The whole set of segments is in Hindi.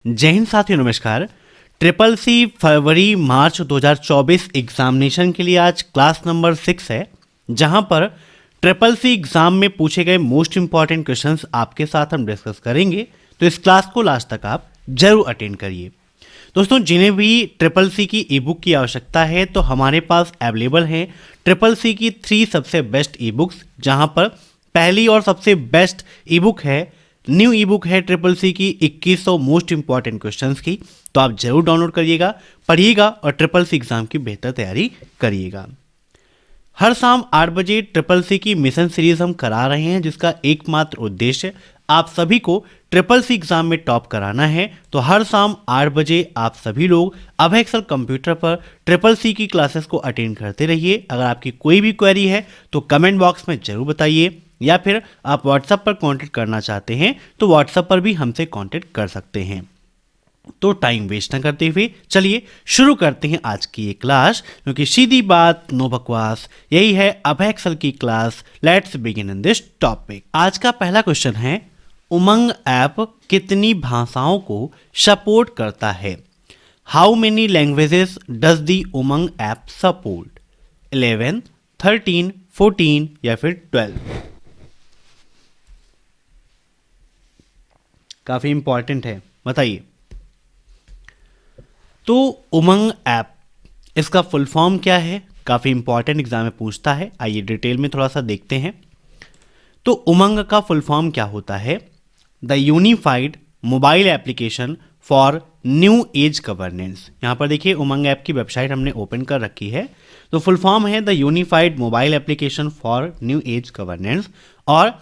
जय हिंद साथियों, नमस्कार। ट्रिपल सी फरवरी मार्च 2024 एग्जामिनेशन के लिए आज क्लास नंबर 6 है, जहां पर ट्रिपल सी एग्जाम में पूछे गए मोस्ट इंपॉर्टेंट क्वेश्चंस आपके साथ हम डिस्कस करेंगे। तो इस क्लास को लास्ट तक आप जरूर अटेंड करिए। दोस्तों, जिन्हें भी ट्रिपल सी की ई बुक की आवश्यकता है तो हमारे पास अवेलेबल है ट्रिपल सी की 3 सबसे बेस्ट ई बुक्स, जहां पर पहली और सबसे बेस्ट ई बुक है, न्यू ई बुक है ट्रिपल सी की 2100 मोस्ट इंपॉर्टेंट क्वेश्चंस की। तो आप जरूर डाउनलोड करिएगा, पढ़िएगा और ट्रिपल सी एग्जाम की बेहतर तैयारी करिएगा। हर शाम 8 बजे ट्रिपल सी की मिशन सीरीज हम करा रहे हैं, जिसका एकमात्र उद्देश्य आप सभी को ट्रिपल सी एग्जाम में टॉप कराना है। तो हर शाम 8 बजे आप सभी लोग अब एक्सेल कंप्यूटर पर ट्रिपल सी की क्लासेस को अटेंड करते रहिए। अगर आपकी कोई भी क्वेरी है तो कमेंट बॉक्स में जरूर बताइए, या फिर आप व्हाट्सएप पर कांटेक्ट करना चाहते हैं तो व्हाट्सएप पर भी हमसे कांटेक्ट कर सकते हैं। तो टाइम वेस्ट न करते हुए चलिए शुरू करते हैं आज की ये क्लास, क्योंकि सीधी बात नो बकवास, यही है अब एक्सेल की class. Let's begin in this topic. आज का पहला क्वेश्चन है, उमंग ऐप कितनी भाषाओं को सपोर्ट करता है? How many languages does the Umang app support? 11, 13, 14 या फिर 12? काफी इंपॉर्टेंट है, बताइए। तो उमंग ऐप, इसका फुल फॉर्म क्या है? काफी इंपॉर्टेंट एग्जाम में पूछता है। आइए डिटेल में थोड़ा सा देखते हैं। तो उमंग का फुल फॉर्म क्या होता है? The unified mobile application for new age governance. यहाँ पर देखिए, उमंग ऐप की वेबसाइट हमने ओपन कर रखी है। तो फुल फॉर्म है the unified mobile application for new age governance. और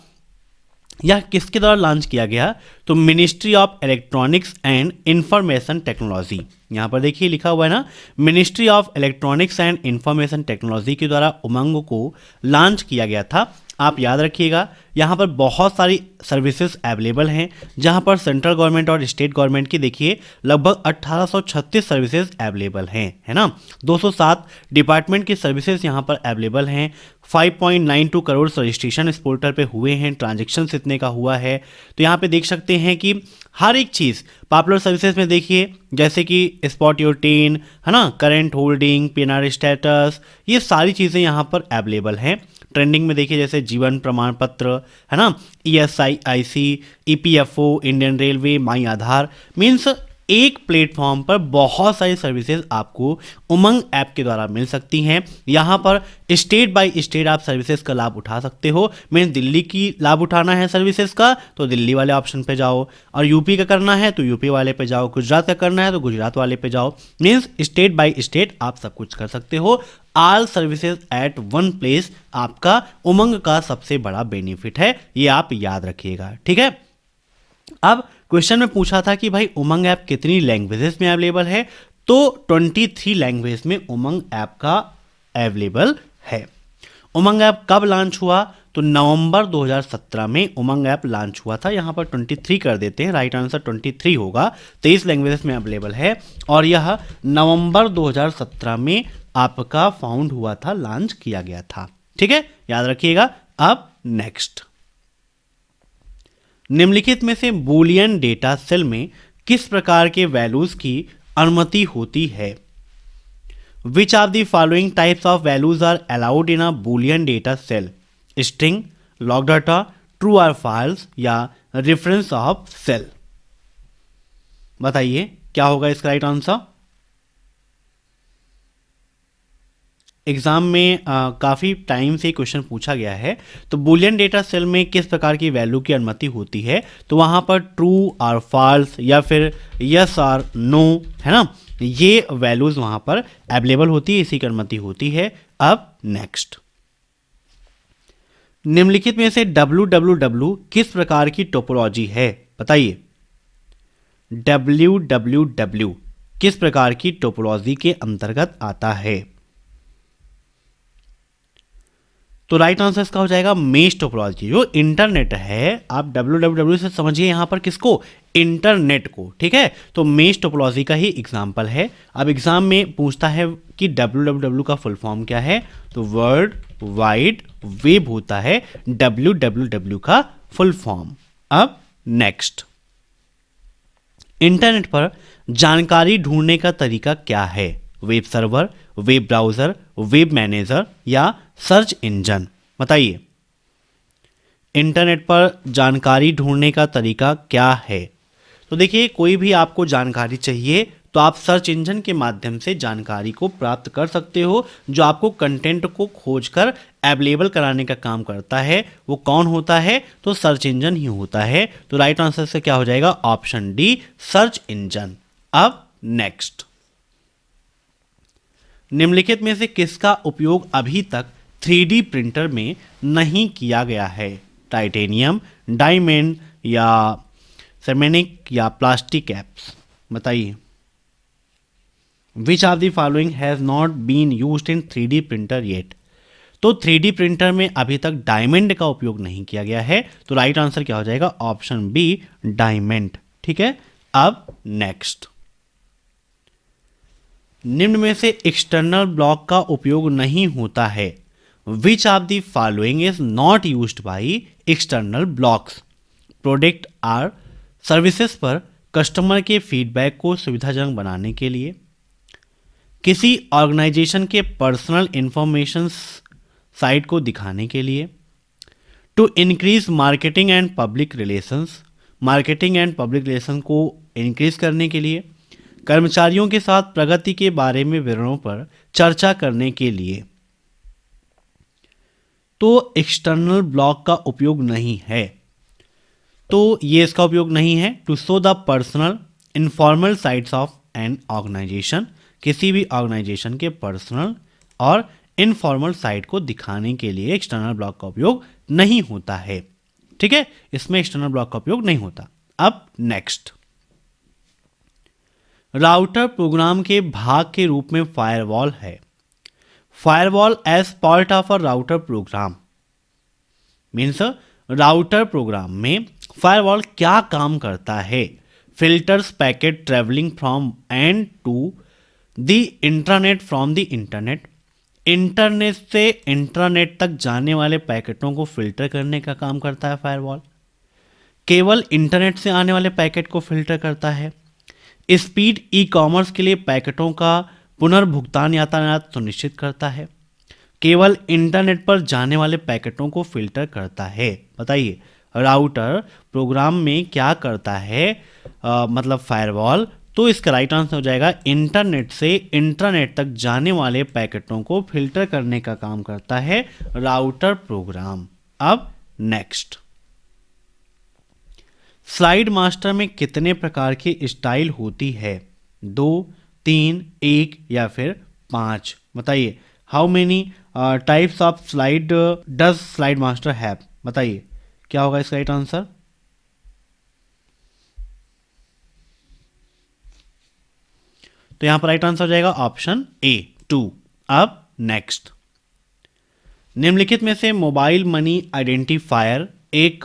यह किसके द्वारा लॉन्च किया गया? तो ministry of electronics and information technology. यहाँ पर देखिए लिखा हुआ है ना, ministry of electronics and information technology के द्वारा उमंग को लॉन्च किया गया था। आप याद रखिएगा, यहाँ पर बहुत सारी सर्विसेज अवेलेबल हैं, जहाँ पर सेंट्रल गवर्नमेंट और स्टेट गवर्नमेंट की देखिए लगभग 1836 सर्विसेज अवेलेबल हैं, है ना। 207 डिपार्टमेंट की सर्विसेज यहाँ पर अवेलेबल हैं। 5.92 करोड़ रजिस्ट्रेशन इस पोर्टल पे हुए हैं, ट्रांजेक्शन्स इतने का हुआ है। तो यहाँ पे देख सकते हैं कि हर एक चीज़ पॉपुलर सर्विसेज में देखिए, जैसे कि स्पॉट योर ट्रेन, है ना, करंट होल्डिंग, पीएनआर स्टेटस, ये सारी चीज़ें यहाँ पर अवेलेबल हैं। ट्रेंडिंग में देखिए जैसे जीवन प्रमाण पत्र, है ना, ESIC, EPFO, इंडियन रेलवे, माई आधार। मीन्स एक प्लेटफॉर्म पर बहुत सारी सर्विसेज आपको उमंग ऐप के द्वारा मिल सकती हैं। यहाँ पर स्टेट बाय स्टेट आप सर्विसेज का लाभ उठा सकते हो। मीन्स दिल्ली की लाभ उठाना है सर्विसेज का तो दिल्ली वाले ऑप्शन पे जाओ, और यूपी का करना है तो यूपी वाले पे जाओ, गुजरात का करना है तो गुजरात वाले पे जाओ। मीन्स स्टेट बाय स्टेट आप सब कुछ कर सकते हो। All services at one place आपका उमंग का सबसे बड़ा बेनिफिट है, ये आप याद रखिएगा, ठीक है। अब क्वेश्चन में पूछा था कि भाई उमंग ऐप कितनी लैंग्वेजेस में अवेलेबल है? तो 23 लैंग्वेज में उमंग ऐप का अवेलेबल है। उमंग ऐप कब लॉन्च हुआ? तो नवंबर 2017 में उमंग ऐप लॉन्च हुआ था। यहाँ पर 23 कर देते हैं, राइट आंसर 23 होगा। 23 लैंग्वेजेस में अवेलेबल है और यह नवंबर 2017 में आपका फाउंड हुआ था, लॉन्च किया गया था, ठीक है, याद रखिएगा। अब नेक्स्ट, निम्नलिखित में से बूलियन डेटा सेल में किस प्रकार के वैल्यूज की अनुमति होती है? Which of the following types of values are allowed in a boolean data cell? String, log data, true और फॉल्स या रेफरेंस ऑफ सेल? बताइए क्या होगा इसका राइट आंसर। एग्जाम में काफ़ी टाइम से क्वेश्चन पूछा गया है। तो बूलियन डेटा सेल में किस प्रकार की वैल्यू की अनुमति होती है? तो वहाँ पर ट्रू और फॉल्स या फिर यस और नो, है ना, ये वैल्यूज़ वहाँ पर अवेलेबल होती है, इसी की अनुमति होती है। अब नेक्स्ट, निम्नलिखित में से www किस प्रकार की टोपोलॉजी है? बताइए, www किस प्रकार की टोपोलॉजी के अंतर्गत आता है? तो राइट आंसर इसका हो जाएगा मेश टोपोलॉजी। जो इंटरनेट है, आप www से समझिए यहाँ पर किसको? इंटरनेट को, ठीक है। तो मेश टोपोलॉजी का ही एग्जाम्पल है। अब एग्जाम में पूछता है कि www का फुल फॉर्म क्या है? तो वर्ल्ड वाइड वेब होता है www का फुल फॉर्म। अब नेक्स्ट, इंटरनेट पर जानकारी ढूंढने का तरीका क्या है? Web server, web browser, web manager या सर्च इंजन? बताइए। इंटरनेट पर जानकारी ढूंढने का तरीका क्या है? तो देखिए, कोई भी आपको जानकारी चाहिए तो आप सर्च इंजन के माध्यम से जानकारी को प्राप्त कर सकते हो। जो आपको कंटेंट को खोजकर अवेलेबल कराने का काम करता है वो कौन होता है? तो सर्च इंजन ही होता है। तो राइट आंसर से क्या हो जाएगा? Option D, search engine. अब नेक्स्ट, निम्नलिखित में से किसका उपयोग अभी तक 3D प्रिंटर में नहीं किया गया है? टाइटेनियम, डायमंड या सेरेमिक या प्लास्टिक कैप्स? बताइए। Which of the following has not been used in 3D printer yet? तो 3D प्रिंटर में अभी तक डायमंड का उपयोग नहीं किया गया है। तो राइट आंसर क्या हो जाएगा? Option B, diamond. ठीक है। अब नेक्स्ट, निम्न में से एक्सटर्नल ब्लॉक का उपयोग नहीं होता है। Which of the following is not used by external blogs? Product or services पर कस्टमर के फीडबैक को सुविधाजनक बनाने के लिए, किसी ऑर्गेनाइजेशन के पर्सनल इंफॉर्मेशन साइट को दिखाने के लिए, to increase marketing and public relations, marketing and public relation को इंक्रीज करने के लिए, कर्मचारियों के साथ प्रगति के बारे में विवरणों पर चर्चा करने के लिए। तो एक्सटर्नल ब्लॉक का उपयोग नहीं है। तो ये इसका उपयोग नहीं है। To show the personal informal sites of an organization, किसी भी ऑर्गेनाइजेशन के पर्सनल और इनफॉर्मल साइट को दिखाने के लिए एक्सटर्नल ब्लॉक का उपयोग नहीं होता है। ठीक है, इसमें एक्सटर्नल ब्लॉक का उपयोग नहीं होता। अब नेक्स्ट, राउटर प्रोग्राम के भाग के रूप में फायरवॉल है। Firewall as part of a router program means router program में फायरवॉल क्या काम करता है? Filters packet travelling from and to the internet from the internet, internet से इंटरनेट तक जाने वाले पैकेटों को फिल्टर करने का काम करता है फायरवॉल। केवल इंटरनेट से आने वाले पैकेट को फिल्टर करता है। स्पीड ई कॉमर्स के लिए पैकेटों का पुनर्भुगतान यातायात सुनिश्चित करता है। केवल इंटरनेट पर जाने वाले पैकेटों को फिल्टर करता है। बताइए, राउटर प्रोग्राम में क्या करता है? मतलब फायरवॉल। तो इसका राइट आंसर हो जाएगा इंटरनेट से इंटरनेट तक जाने वाले पैकेटों को फिल्टर करने का काम करता है राउटर प्रोग्राम। अब नेक्स्ट, स्लाइड मास्टर में कितने प्रकार की स्टाइल होती है? 2, 3, 1 या फिर 5? बताइए। How many types of slide does slide master have? बताइए क्या होगा इसका राइट आंसर? तो यहां पर राइट आंसर हो जाएगा ऑप्शन ए, 2। अब नेक्स्ट, निम्नलिखित में से मोबाइल मनी आइडेंटिफायर एक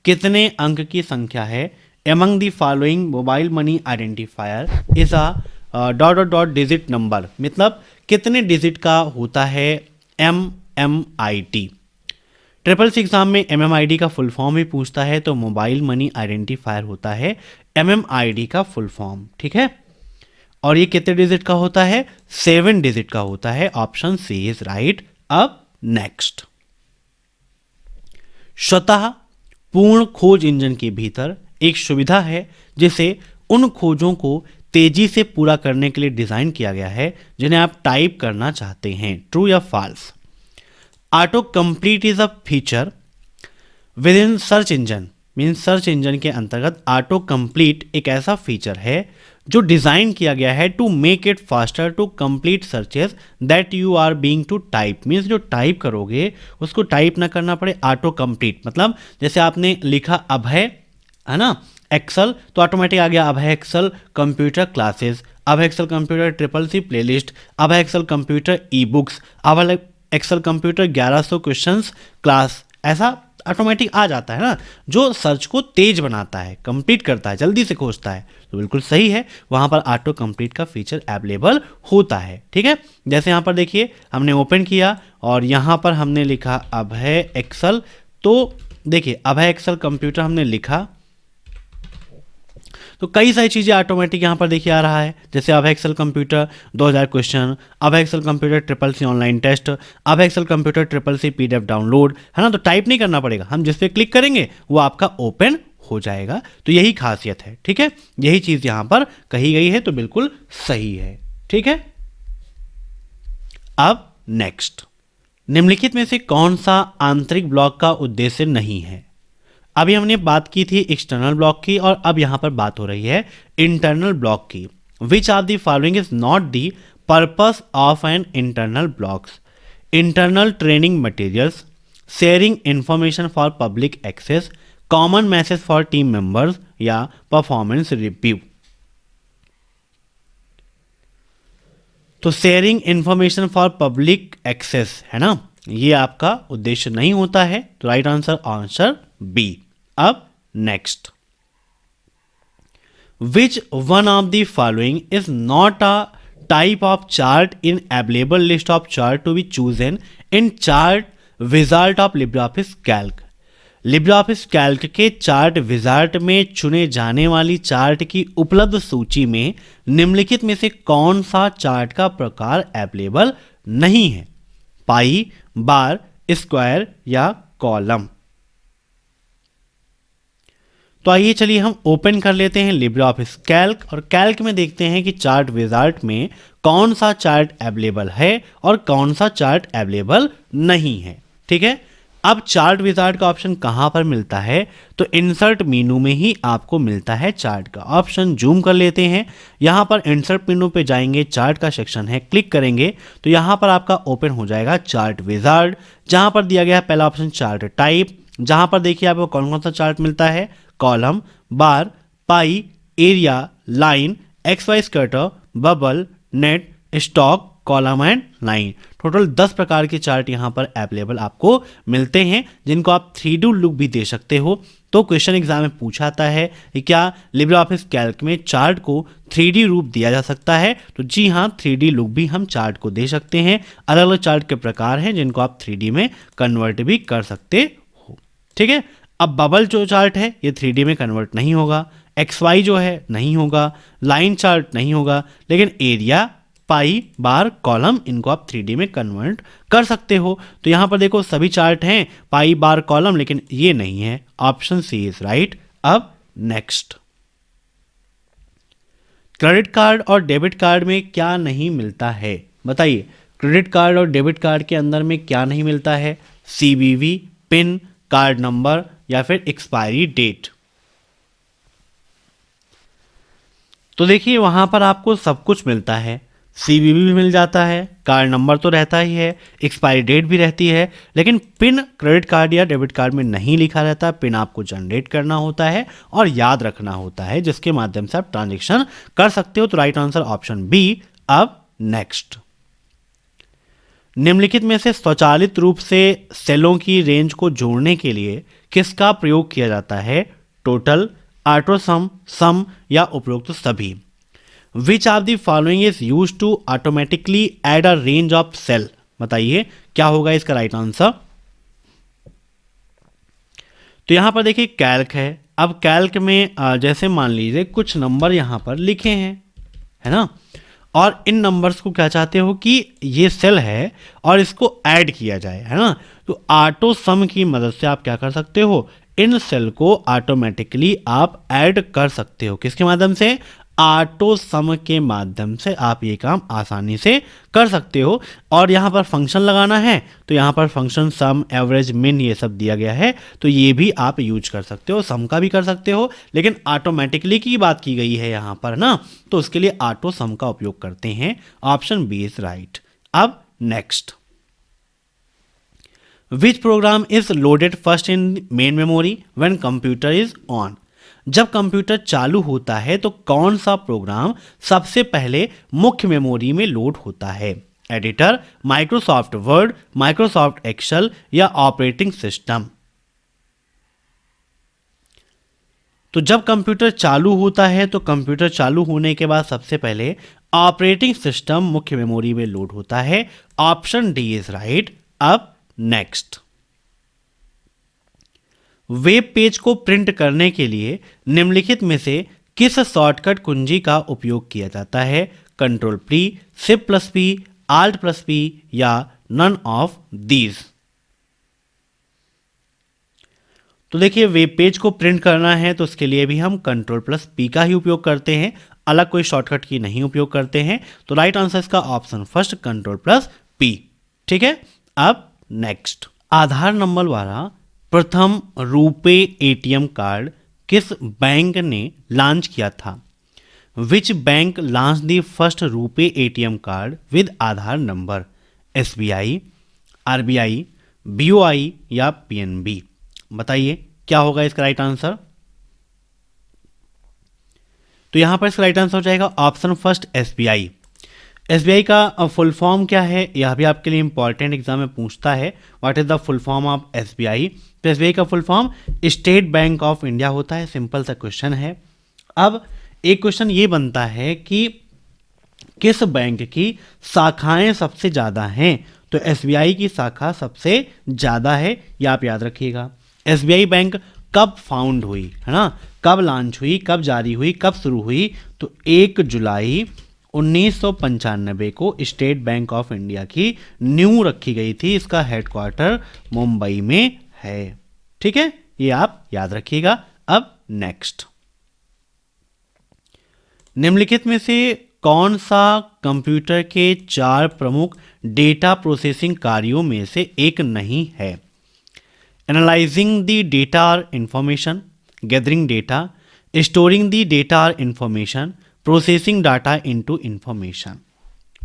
कितने अंक की संख्या है? Among the following mobile money identifier is a dot dot dot digit number, मतलब कितने डिजिट का होता है MMID? SSS एग्जाम में MMID का फुल फॉर्म भी पूछता है, तो मोबाइल मनी आइडेंटिफायर होता है MMID का फुल फॉर्म। ठीक है, और ये कितने डिजिट का होता है? 7 डिजिट का होता है। Option C is right. अब नेक्स्ट, स्वतः पूर्ण खोज इंजन के भीतर एक सुविधा है जिसे उन खोजों को तेजी से पूरा करने के लिए डिजाइन किया गया है जिन्हें आप टाइप करना चाहते हैं। ट्रू या false? Auto complete is a feature within search engine, means search engine के अंतर्गत ऑटो कंप्लीट एक ऐसा फीचर है जो डिजाइन किया गया है to make it faster to complete searches that you are being to type, means जो टाइप करोगे उसको टाइप ना करना पड़े। ऑटो कंप्लीट मतलब जैसे आपने लिखा अभय, है ना, एक्सेल, तो ऑटोमेटिक आ गया अभय एक्सेल कंप्यूटर क्लासेस, अभय एक्सेल कंप्यूटर CCC प्लेलिस्ट, अभय एक्सेल कंप्यूटर ई बुक्स, अभय एक्सेल कंप्यूटर 1100 क्वेश्चंस क्लास, ऐसा ऑटोमेटिक आ जाता है ना, जो सर्च को तेज बनाता है, कंप्लीट करता है, जल्दी से खोजता है। तो बिल्कुल सही है, वहाँ पर ऑटो कंप्लीट का फीचर अवेलेबल होता है। ठीक है, जैसे यहाँ पर देखिए हमने ओपन किया और यहाँ पर हमने लिखा अभय एक्सेल, तो देखिए अभय एक्सेल कंप्यूटर हमने लिखा, तो कई सारी चीज़ें ऑटोमेटिक यहाँ पर देखिए आ रहा है, जैसे अब एक्सेल कंप्यूटर 2000 क्वेश्चन, अब Excel computer triple C online test, अब Excel computer triple C PDF download, है ना। तो टाइप नहीं करना पड़ेगा, हम जिस पे क्लिक करेंगे वो आपका ओपन हो जाएगा। तो यही खासियत है, ठीक है, यही चीज़ यहाँ पर कही गई है, तो बिल्कुल सही है, ठीक है। अब नेक्स्ट, निम्नलिखित में से कौन सा आंतरिक ब्लॉक का उद्देश्य नहीं है। अभी हमने बात की थी एक्सटर्नल ब्लॉक की, और अब यहां पर बात हो रही है इंटरनल ब्लॉक की। Which of the following is not the purpose of an internal blogs. Internal training materials, sharing information for public access, common message for team members या परफॉर्मेंस रिव्यू। तो sharing information for public access है ना, ये आपका उद्देश्य नहीं होता है, तो राइट आंसर बी। अब next, which one of the following is not a type of chart in available list of chart to B chosen in chart wizard of LibreOffice Calc. LibreOffice Calc के चार्ट विजार्ट में चुने जाने वाली चार्ट की उपलब्ध सूची में निम्नलिखित में से कौन सा चार्ट का प्रकार अवेलेबल नहीं है। पाई, बार, स्क्वायर या कॉलम। तो आइए चलिए हम ओपन कर लेते हैं लिब्रियोफिस कैल्क, और कैल्क में देखते हैं कि चार्ट विजार्ट में कौन सा चार्ट अवेलेबल है और कौन सा चार्ट अवेलेबल नहीं है, ठीक है। अब चार्ट विजार्ट का ऑप्शन कहां पर मिलता है, तो इंसर्ट मेनू में ही आपको मिलता है चार्ट का ऑप्शन। जूम कर लेते हैं, यहां पर इंसर्ट मेनू पे जाएंगे, चार्ट का सेक्शन है, क्लिक करेंगे तो यहां पर आपका ओपन हो जाएगा चार्ट विजार्ट, जहां पर दिया गया है पहला ऑप्शन चार्ट टाइप, जहां पर देखिए आपको कौन कौन सा चार्ट मिलता है, column, bar, pi, area, line, XY scatter, bubble, net, stock, column and line. Total 10 प्रकार के चार्ट यहाँ पर अवेलेबल आपको मिलते हैं, जिनको आप 3D लुक भी दे सकते हो। तो क्वेश्चन एग्जाम में पूछा आता है कि क्या लिब्रियोफिस कैल्क में चार्ट को 3D रूप दिया जा सकता है, तो जी हाँ, 3D लुक भी हम चार्ट को दे सकते हैं। अलग अलग चार्ट के प्रकार हैं जिनको आप 3D में कन्वर्ट भी कर सकते हो, ठीक है। अब बबल जो चार्ट है ये 3D में कन्वर्ट नहीं होगा, XY जो है नहीं होगा, लाइन चार्ट नहीं होगा, लेकिन एरिया, पाई, बार, कॉलम, इनको आप 3D में कन्वर्ट कर सकते हो। तो यहां पर देखो सभी चार्ट हैं पाई, बार, कॉलम, लेकिन ये नहीं है, ऑप्शन सी इज राइट। अब नेक्स्ट, क्रेडिट कार्ड और डेबिट कार्ड में क्या नहीं मिलता है, बताइए। क्रेडिट कार्ड और डेबिट कार्ड के अंदर में क्या नहीं मिलता है, CVV, पिन, कार्ड नंबर या फिर एक्सपायरी डेट। तो देखिए वहां पर आपको सब कुछ मिलता है, CVV भी मिल जाता है, कार्ड नंबर तो रहता ही है, एक्सपायरी डेट भी रहती है, लेकिन पिन क्रेडिट कार्ड या डेबिट कार्ड में नहीं लिखा रहता। पिन आपको जनरेट करना होता है और याद रखना होता है, जिसके माध्यम से आप ट्रांजैक्शन कर सकते हो। तो राइट आंसर ऑप्शन बी। अब नेक्स्ट, निम्नलिखित में से स्वचालित रूप से सेलों की रेंज को जोड़ने के लिए किसका प्रयोग किया जाता है, टोटल, ऑटो सम या उपरोक्त सभी। Which of the following is use to automatically add a range of cell, बताइए क्या होगा इसका राइट आंसर। तो यहां पर देखिए कैल्क है, अब कैल्क में जैसे मान लीजिए कुछ नंबर यहां पर लिखे हैं, है ना, और इन नंबर्स को क्या चाहते हो कि ये सेल है और इसको ऐड किया जाए, है ना। तो ऑटो सम की मदद से आप क्या कर सकते हो, इन सेल को ऑटोमेटिकली आप ऐड कर सकते हो। किसके माध्यम से, ऑटो सम के माध्यम से आप ये काम आसानी से कर सकते हो। और यहाँ पर फंक्शन लगाना है तो यहाँ पर फंक्शन सम, एवरेज, मिन ये सब दिया गया है, तो ये भी आप यूज कर सकते हो। सम का भी कर सकते हो, लेकिन ऑटोमेटिकली की बात की गई है यहाँ पर ना, तो उसके लिए ऑटो सम का उपयोग करते हैं। Option B is right. अब next, which program is loaded first in main memory when computer is on. जब कंप्यूटर चालू होता है तो कौन सा प्रोग्राम सबसे पहले मुख्य मेमोरी में लोड होता है, editor, Microsoft Word, Microsoft Excel या ऑपरेटिंग सिस्टम। तो जब कंप्यूटर चालू होता है तो कंप्यूटर चालू होने के बाद सबसे पहले ऑपरेटिंग सिस्टम मुख्य मेमोरी में लोड होता है। Option D is right. अब नेक्स्ट, वेब पेज को प्रिंट करने के लिए निम्नलिखित में से किस शॉर्टकट कुंजी का उपयोग किया जाता है? Control P, shift plus P, alt plus P या नन ऑफ दीज? तो देखिए, वेब पेज को प्रिंट करना है तो उसके लिए भी हम कंट्रोल प्लस पी का ही उपयोग करते हैं, अलग कोई शॉर्टकट की नहीं उपयोग करते हैं। तो राइट आंसर इसका option first, control plus P. ठीक है, अब नेक्स्ट, आधार नंबर वाला प्रथम रुपे एटीएम कार्ड किस बैंक ने लॉन्च किया था? Which bank launch the first RuPay ATM card with Aadhaar number? SBI, RBI, BOI या पीएनबी? बताइए क्या होगा इसका राइट आंसर। तो यहां पर इसका राइट आंसर हो जाएगा ऑप्शन फर्स्ट, एसबीआई। एसबीआई का फुल फॉर्म क्या है, यह भी आपके लिए इंपॉर्टेंट एग्जाम में पूछता है। What is the full form of SBI? तो एसबीआई का full form state bank of India होता है। सिंपल सा क्वेश्चन है। अब एक क्वेश्चन ये बनता है कि किस बैंक की शाखाएं सबसे ज्यादा हैं? तो एसबीआई की शाखा सबसे ज्यादा है, यह आप याद रखिएगा। एसबीआई बैंक कब फाउंड हुई, है ना, कब लॉन्च हुई, कब जारी हुई, कब शुरू हुई? तो 1 जुलाई 1995 को स्टेट बैंक ऑफ इंडिया की न्यू रखी गई थी। इसका हेडक्वार्टर मुंबई में है। ठीक है, ये आप याद रखिएगा। अब नेक्स्ट, निम्नलिखित में से कौन सा कंप्यूटर के 4 प्रमुख डेटा प्रोसेसिंग कार्यों में से एक नहीं है? एनालाइजिंग द डेटा और information, gathering data, storing the data और information, processing data into information.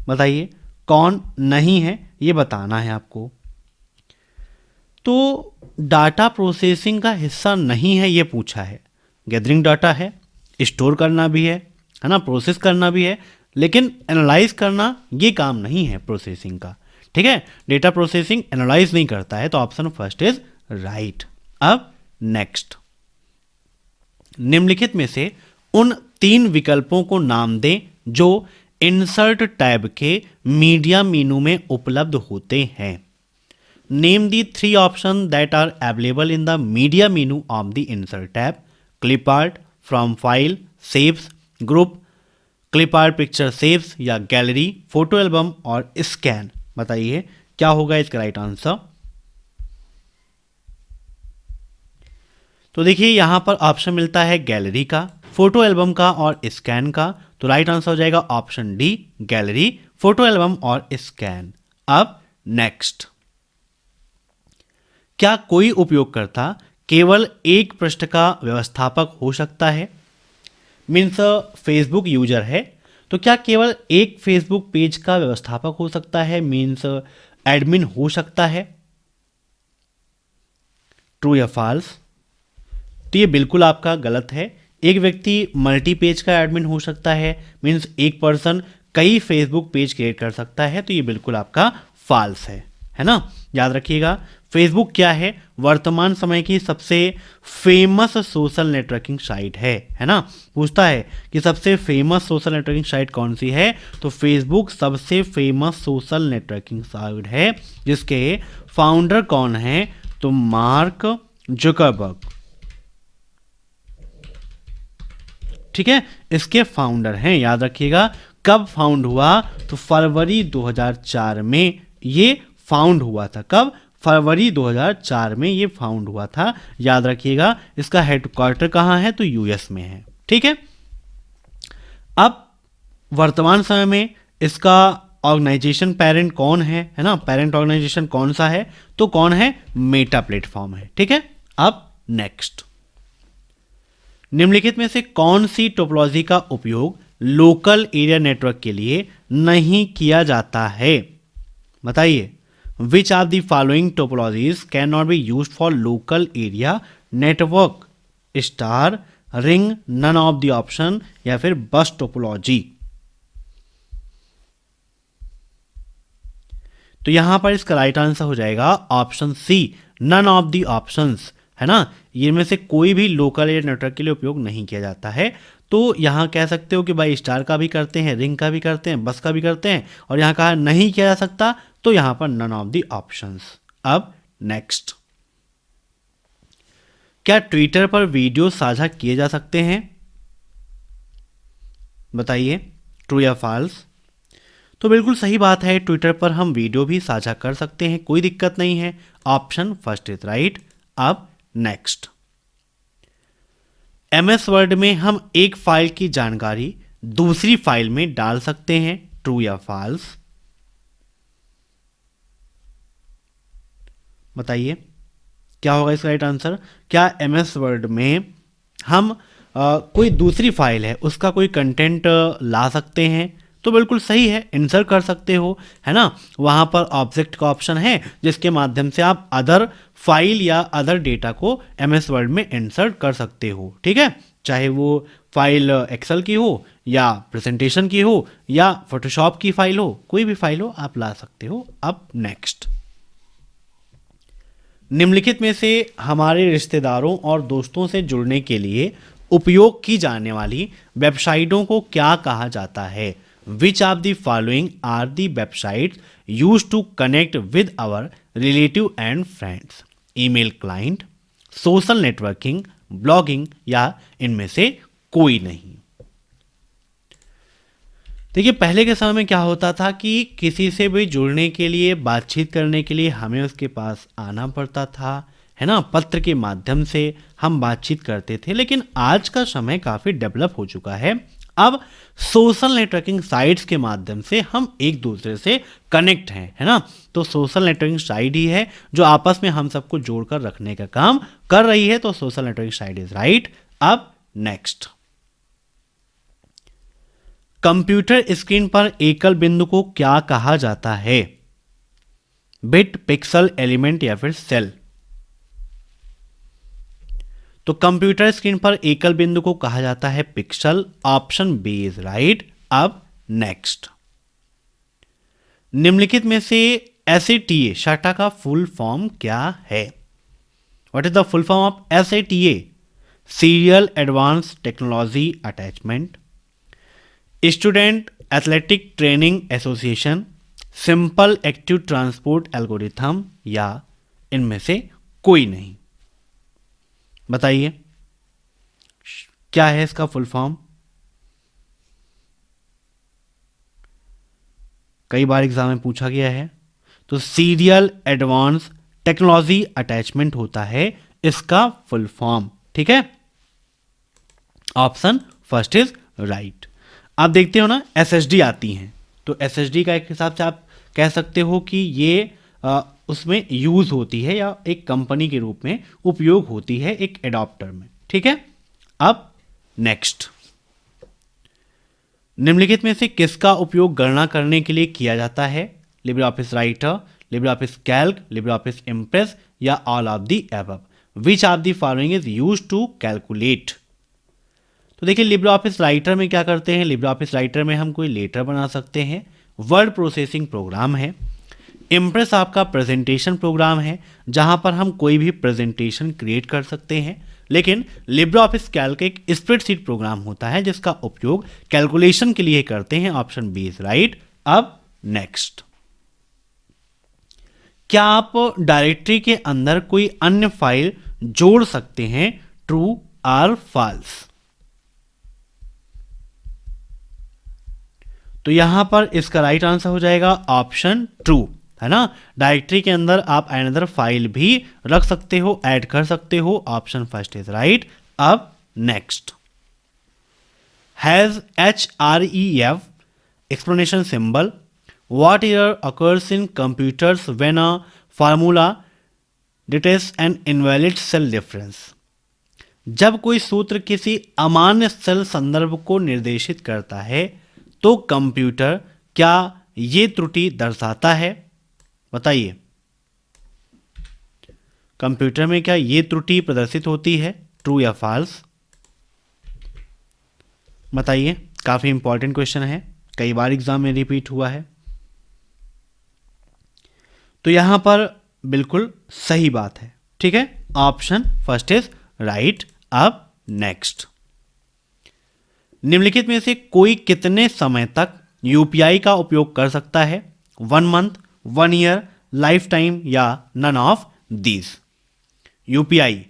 बताइए कौन नहीं है, ये बताना है आपको। तो डाटा प्रोसेसिंग का हिस्सा नहीं है ये पूछा है। गैदरिंग डाटा है, स्टोर करना भी है ना, प्रोसेस करना भी है, लेकिन एनालाइज करना ये काम नहीं है प्रोसेसिंग का। ठीक है, डेटा प्रोसेसिंग एनालाइज नहीं करता है, तो ऑप्शन फर्स्ट इज राइट। अब नेक्स्ट, निम्नलिखित में से उन 3 विकल्पों को नाम दें जो इंसर्ट टैब के मीडिया मेनू में उपलब्ध होते हैं। Name the 3 option that are available in the media menu of the insert tab. Clip art, from file, saves, group, clip art picture saves या गैलरी, फोटो एल्बम और स्कैन। बताइए क्या होगा इसका राइट आंसर। तो देखिए यहां पर ऑप्शन मिलता है गैलरी का, फोटो एल्बम का और स्कैन का। तो राइट आंसर हो जाएगा option D, gallery, photo album और स्कैन। अब नेक्स्ट, क्या कोई उपयोगकर्ता केवल एक पृष्ठ का व्यवस्थापक हो सकता है? मीन्स फेसबुक यूजर है तो क्या केवल एक फेसबुक पेज का व्यवस्थापक हो सकता है, मीन्स एडमिन हो सकता है? ट्रू या फॉल्स? तो ये बिल्कुल आपका गलत है। एक व्यक्ति मल्टी पेज का एडमिन हो सकता है, मीन्स एक पर्सन कई फेसबुक पेज क्रिएट कर सकता है, तो ये बिल्कुल आपका फॉल्स है ना। याद रखिएगा, फेसबुक क्या है? वर्तमान समय की सबसे फेमस सोशल नेटवर्किंग साइट है ना। पूछता है कि सबसे फेमस सोशल नेटवर्किंग साइट कौन सी है, तो फेसबुक सबसे फेमस सोशल नेटवर्किंग साइट है, जिसके फाउंडर कौन है? तो मार्क जुकरबर्ग। ठीक है, इसके फाउंडर हैं, याद रखिएगा। कब फाउंड हुआ? तो फरवरी 2004 में ये फाउंड हुआ था। कब? फरवरी 2004 में ये फाउंड हुआ था, याद रखिएगा। इसका हेडक्वार्टर कहाँ है? तो यूएस में है। ठीक है, अब वर्तमान समय में इसका ऑर्गेनाइजेशन पेरेंट कौन है ना, पेरेंट ऑर्गेनाइजेशन कौन सा है? तो कौन है? मेटा प्लेटफॉर्म है। ठीक है, अब नेक्स्ट, निम्नलिखित में से कौन सी टोपोलॉजी का उपयोग लोकल एरिया नेटवर्क के लिए नहीं किया जाता है? बताइए, which are the following topologies can not be used for local area network? Star, ring, none of the option या फिर बस टोपोलॉजी? तो यहां पर इसका राइट आंसर हो जाएगा option C, none of the options, है ना। ये में से कोई भी लोकल एरिया नेटवर्क के लिए उपयोग नहीं किया जाता है। तो यहां कह सकते हो कि भाई स्टार का भी करते हैं, रिंग का भी करते हैं, बस का भी करते हैं, और यहां कहा नहीं किया जा सकता, तो यहां पर नन ऑफ द ऑप्शंस। अब नेक्स्ट, क्या ट्विटर पर वीडियो साझा किए जा सकते हैं? बताइए ट्रू या फॉल्स। तो बिल्कुल सही बात है, ट्विटर पर हम वीडियो भी साझा कर सकते हैं, कोई दिक्कत नहीं है। Option first is right. अब नेक्स्ट, एमएस वर्ड में हम एक फाइल की जानकारी दूसरी फाइल में डाल सकते हैं, ट्रू या फॉल्स। बताइए क्या होगा इसका राइट आंसर। क्या एमएस वर्ड में हम कोई दूसरी फाइल है उसका कोई कंटेंट ला सकते हैं? तो बिल्कुल सही है, इंसर्ट कर सकते हो, है ना। वहां पर ऑब्जेक्ट का ऑप्शन है जिसके माध्यम से आप अदर फाइल या अदर डेटा को एमएस वर्ड में इंसर्ट कर सकते हो, ठीक है। चाहे वो फाइल एक्सेल की हो या प्रेजेंटेशन की हो या फोटोशॉप की फाइल हो, कोई भी फाइल हो आप ला सकते हो। अब नेक्स्ट, निम्नलिखित में से हमारे रिश्तेदारों और दोस्तों से जुड़ने के लिए उपयोग की जाने वाली वेबसाइटों को क्या कहा जाता है? Which of the following are the website use to connect with our relative and friends? Email client, social networking, blogging या इनमें से कोई नहीं। देखिए पहले के समय में क्या होता था कि किसी से भी जुड़ने के लिए, बातचीत करने के लिए हमें उसके पास आना पड़ता था, है ना। पत्र के माध्यम से हम बातचीत करते थे, लेकिन आज का समय काफ़ी डेवलप हो चुका है। अब सोशल नेटवर्किंग साइट्स के माध्यम से हम एक दूसरे से कनेक्ट हैं, है ना। तो सोशल नेटवर्किंग साइट ही है जो आपस में हम सबको जोड़कर रखने का काम कर रही है। तो social networking site is right. अब नेक्स्ट, कंप्यूटर स्क्रीन पर एकल बिंदु को क्या कहा जाता है? बिट, पिक्सल, एलिमेंट या फिर सेल? तो कंप्यूटर स्क्रीन पर एकल बिंदु को कहा जाता है pixel. Option B is right. अब नेक्स्ट, निम्नलिखित में से SATA शाटा का फुल फॉर्म क्या है? What is the full form of SATA? Serial advance technology attachment, student athletic training association, simple active transport algorithm या इनमें से कोई नहीं। बताइए क्या है इसका फुल फॉर्म। कई बार एग्जाम में पूछा गया है। तो सीरियल एडवांस टेक्नोलॉजी अटैचमेंट होता है इसका फुल फॉर्म, ठीक है। Option first is right. आप देखते हो ना SSD आती हैं, तो SSD का एक हिसाब से आप कह सकते हो कि ये उसमें यूज होती है या एक कंपनी के रूप में उपयोग होती है एक एडॉप्टर में, ठीक है। अब नेक्स्ट, निम्नलिखित में से किसका उपयोग गणना करने के लिए किया जाता है? Libre Office Writer, Libre office Calc, Libre Office Impress या all of the above? Which of the following is use to calculate? तो देखिए लिब्रे ऑफिस राइटर में क्या करते हैं, लिब्रे ऑफिस राइटर में हम कोई लेटर बना सकते हैं, वर्ड प्रोसेसिंग प्रोग्राम है। इम्प्रेस आपका प्रेजेंटेशन प्रोग्राम है जहां पर हम कोई भी प्रेजेंटेशन क्रिएट कर सकते हैं। लेकिन लिब्रे ऑफिस कैल्क एक स्प्रेडशीट प्रोग्राम होता है जिसका उपयोग कैलकुलेशन के लिए करते हैं। Option B is right. अब नेक्स्ट, क्या आप डायरेक्टरी के अंदर कोई अन्य फाइल जोड़ सकते हैं? ट्रू और फॉल्स? तो यहां पर इसका राइट आंसर हो जाएगा ऑप्शन ट्रू, है ना। डायरेक्टरी के अंदर आप अनदर फाइल भी रख सकते हो, ऐड कर सकते हो। Option first is right. अब next, has HREF explanation symbol? What error occurs in computers when a formula detects an invalid cell difference? जब कोई सूत्र किसी अमान्य सेल संदर्भ को निर्देशित करता है तो कंप्यूटर क्या ये त्रुटि दर्शाता है? बताइए कंप्यूटर में क्या ये त्रुटि प्रदर्शित होती है? ट्रू या फॉल्स? बताइए, काफी इंपॉर्टेंट क्वेश्चन है, कई बार एग्जाम में रिपीट हुआ है। तो यहां पर बिल्कुल सही बात है, ठीक है। Option first is right. अब नेक्स्ट, निम्नलिखित में से कोई कितने समय तक यूपीआई का उपयोग कर सकता है? 1 मंथ, 1 ईयर, लाइफ टाइम या none of these? UPI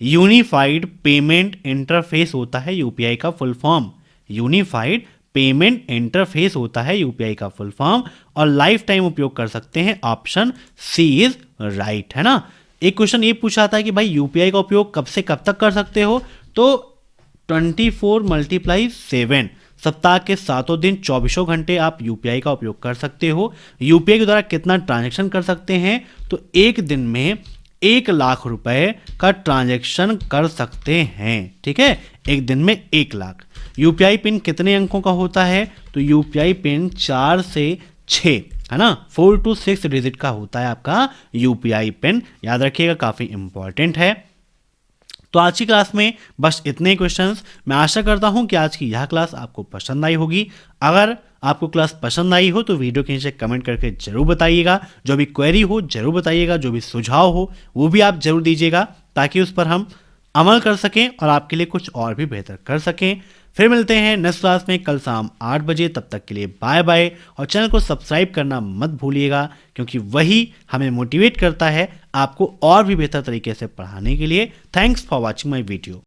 unified payment interface होता है यूपीआई का full form. Unified payment interface होता है यूपीआई का फुल फॉर्म, और लाइफ टाइम उपयोग कर सकते हैं। ऑप्शन सी इज राइट, है ना। एक क्वेश्चन ये पूछा था कि भाई यूपीआई का उपयोग कब से कब तक कर सकते हो, तो 24 × 7 सप्ताह के 7 दिन 24 घंटे आप यूपीआई का उपयोग कर सकते हो। यूपीआई के द्वारा कितना ट्रांजैक्शन कर सकते हैं, तो एक दिन में 1 लाख रुपए का ट्रांजैक्शन कर सकते हैं, ठीक है, एक दिन में 1 लाख। यूपीआई पिन कितने अंकों का होता है, तो यूपीआई पिन 4 से 6, है ना, 4 to 6 डिजिट का होता है आपका यूपीआई पिन, याद रखिएगा, काफ़ी इंपॉर्टेंट है। तो आज की क्लास में बस इतने ही क्वेश्चंस। मैं आशा करता हूं कि आज की यह क्लास आपको पसंद आई होगी। अगर आपको क्लास पसंद आई हो तो वीडियो के नीचे कमेंट करके जरूर बताइएगा। जो भी क्वेरी हो जरूर बताइएगा, जो भी सुझाव हो वो भी आप जरूर दीजिएगा, ताकि उस पर हम अमल कर सकें और आपके लिए कुछ और भी बेहतर कर सकें। फिर मिलते हैं नेक्स्ट क्लास में कल शाम 8 बजे। तब तक के लिए बाय बाय, और चैनल को सब्सक्राइब करना मत भूलिएगा, क्योंकि वही हमें मोटिवेट करता है आपको और भी बेहतर तरीके से पढ़ाने के लिए। Thanks for watching my video.